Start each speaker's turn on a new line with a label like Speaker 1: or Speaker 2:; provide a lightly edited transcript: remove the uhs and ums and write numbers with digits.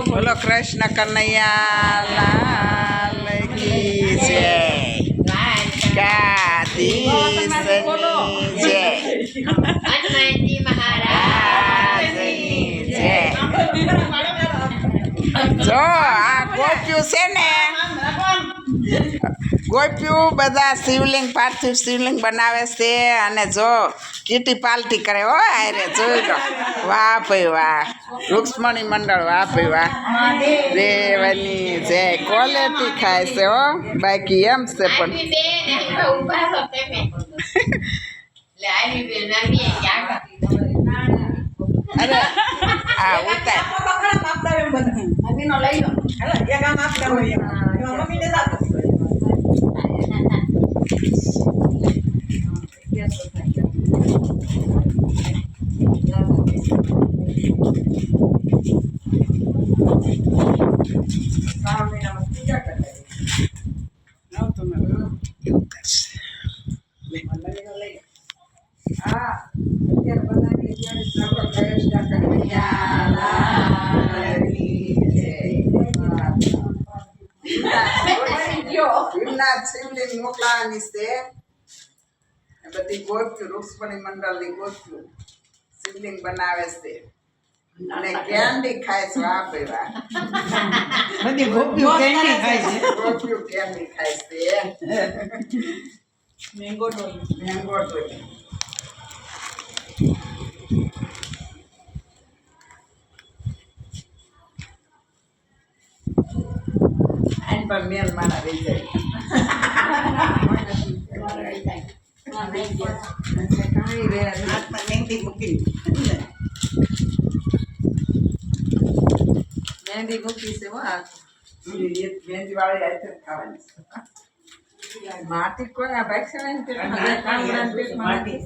Speaker 1: બોલો કૃષ્ણ કનૈયા લાલ કી જય, ગાદીશની જય,
Speaker 2: હનુમાનજી મહારાજની
Speaker 1: જય. જો આ ગોપ્યું છે ને, ગોપ્યું બધા શિવલિંગ પાર્થિવ શિવલિંગ બનાવે છે અને જો કીટી પાલટી કરે હો આરે જોઈ લો. વાહ ભાઈ વાહ, રૂક્ષ્મણી મંડળ વાહ ભાઈ વાહ, દેવની જય. ક્વોલિટી ખાય છે હો, બાકી એમ છે પણ અરે આ ઉતાર શિવલિંગ મોકલાવાની છે બધી ગોપ્યું, રૂક્ષ્મણી મંડળની ગોપ્યું શિવલિંગ બનાવે છે અને કેન્ડી ખાય છે. વાહ ભાઈ વાહ,
Speaker 3: બધી ગોપીઓ કેન્ડી ખાય છે.
Speaker 1: ગોપ્યું કેન્ડી ખાય છે. મેંગો ડોલી આન પર મેલ મારા રહી જાય. મહેંદી મૂકી મહેંદી મૂકી છે મહેંદી વાળી આઈટમ ખાવાની માટી કોઈ આ બાઈક છે ને માટી